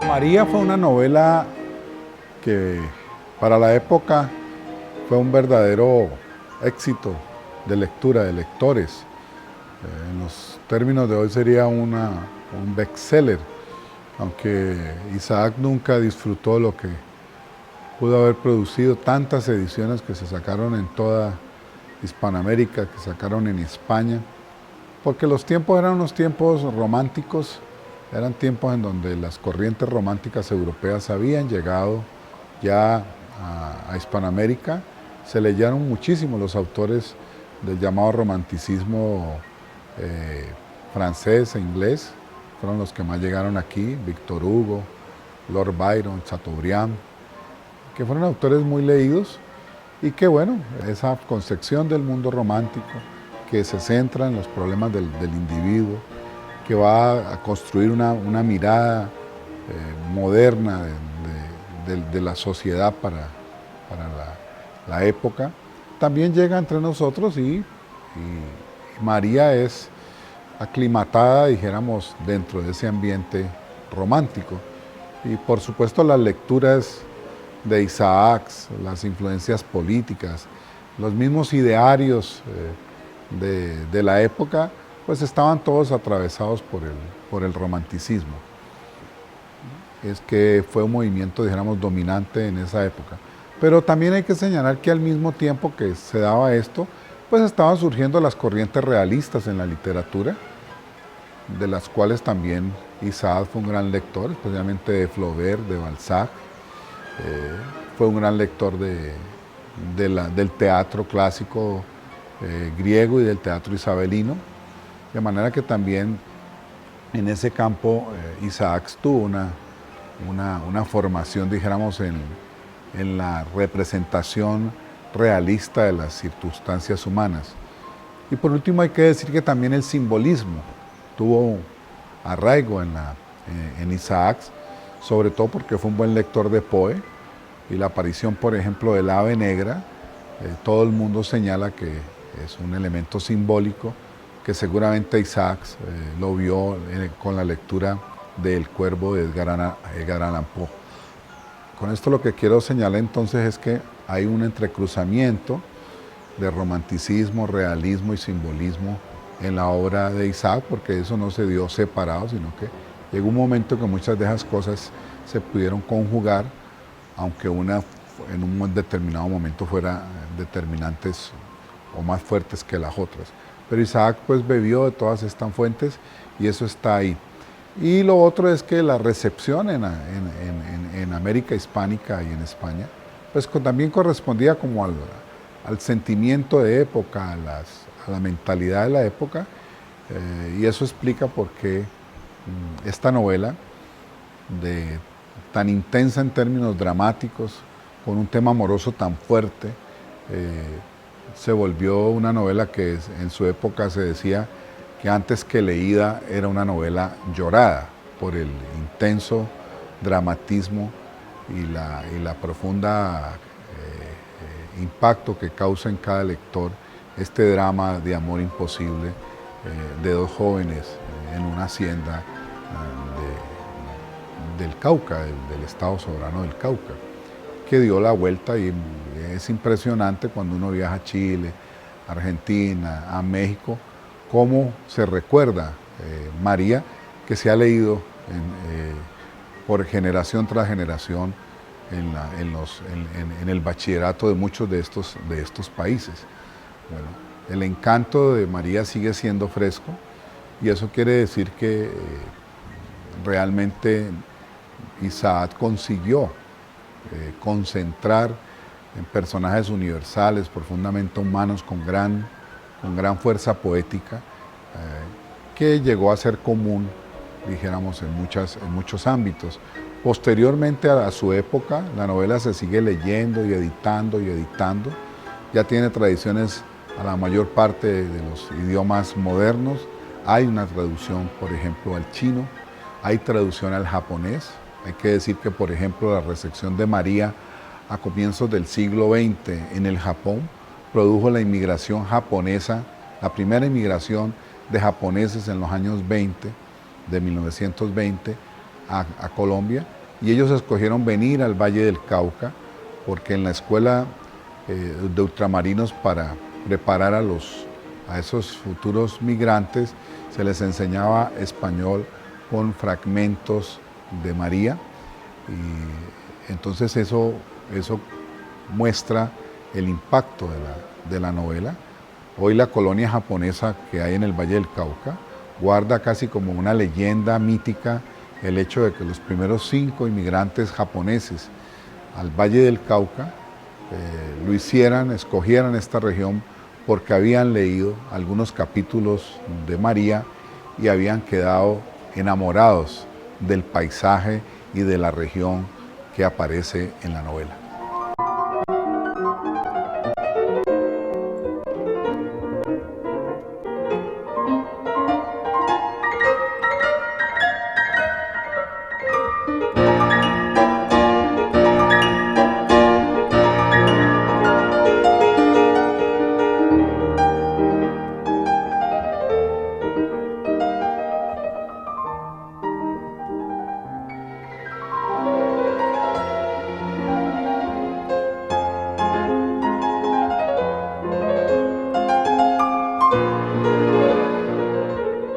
María fue una novela que para la época fue un verdadero éxito de lectura, de lectores. En los términos de hoy sería un bestseller, aunque Isaac nunca disfrutó lo que pudo haber producido, tantas ediciones que se sacaron en toda Hispanoamérica, que sacaron en España, porque los tiempos eran unos tiempos románticos. Eran tiempos en donde las corrientes románticas europeas habían llegado ya a Hispanoamérica. Se leyeron muchísimo los autores del llamado romanticismo francés e inglés. Fueron los que más llegaron aquí, Victor Hugo, Lord Byron, Chateaubriand, que fueron autores muy leídos y que, bueno, esa concepción del mundo romántico que se centra en los problemas del individuo, que va a construir una mirada moderna de la sociedad para la época, también llega entre nosotros y María es aclimatada, dijéramos, dentro de ese ambiente romántico. Y por supuesto las lecturas de Isaac, las influencias políticas, los mismos idearios de la época, pues estaban todos atravesados por el romanticismo. Es que fue un movimiento, dijéramos, dominante en esa época. Pero también hay que señalar que al mismo tiempo que se daba esto, pues estaban surgiendo las corrientes realistas en la literatura, de las cuales también Isaac fue un gran lector, especialmente de Flaubert, de Balzac. Fue un gran lector del teatro clásico griego y del teatro isabelino. De manera que también en ese campo Isaac tuvo una formación, dijéramos, en la representación realista de las circunstancias humanas. Y por último hay que decir que también el simbolismo tuvo arraigo en Isaac, sobre todo porque fue un buen lector de Poe, y la aparición, por ejemplo, del ave negra, todo el mundo señala que es un elemento simbólico, que seguramente Isaac lo vio con la lectura de El Cuervo de Edgar Allan Poe. Con esto lo que quiero señalar entonces es que hay un entrecruzamiento de romanticismo, realismo y simbolismo en la obra de Isaac, porque eso no se dio separado, sino que llegó un momento que muchas de esas cosas se pudieron conjugar, aunque una en un determinado momento fuera determinantes o más fuertes que las otras. Pero Isaac pues bebió de todas estas fuentes y eso está ahí. Y lo otro es que la recepción en América hispánica y en España, pues también correspondía como al sentimiento de época, a la mentalidad de la época, y eso explica por qué esta novela, tan intensa en términos dramáticos, con un tema amoroso tan fuerte, se volvió una novela que en su época se decía que antes que leída era una novela llorada por el intenso dramatismo y la profunda impacto que causa en cada lector este drama de amor imposible de dos jóvenes en una hacienda del Cauca, del Estado Soberano del Cauca, que dio la vuelta y es impresionante cuando uno viaja a Chile, a Argentina, a México, cómo se recuerda María, que se ha leído por generación tras generación en el bachillerato de muchos de estos países. Bueno, el encanto de María sigue siendo fresco y eso quiere decir que realmente Isaac consiguió concentrar en personajes universales, profundamente humanos, con gran fuerza poética, que llegó a ser común, dijéramos, en muchos ámbitos. Posteriormente a su época, la novela se sigue leyendo y editando, ya tiene tradiciones a la mayor parte de los idiomas modernos, hay una traducción, por ejemplo, al chino, hay traducción al japonés, Hay que decir que, por ejemplo, la recepción de María a comienzos del siglo XX en el Japón produjo la inmigración japonesa, la primera inmigración de japoneses en los años 20, de 1920, a Colombia, y ellos escogieron venir al Valle del Cauca porque en la escuela de ultramarinos, para preparar a esos futuros migrantes, se les enseñaba español con fragmentos de María, y entonces eso muestra el impacto de la novela. Hoy la colonia japonesa que hay en el Valle del Cauca guarda casi como una leyenda mítica el hecho de que los primeros 5 inmigrantes japoneses al Valle del Cauca escogieran esta región porque habían leído algunos capítulos de María y habían quedado enamorados del paisaje y de la región que aparece en la novela.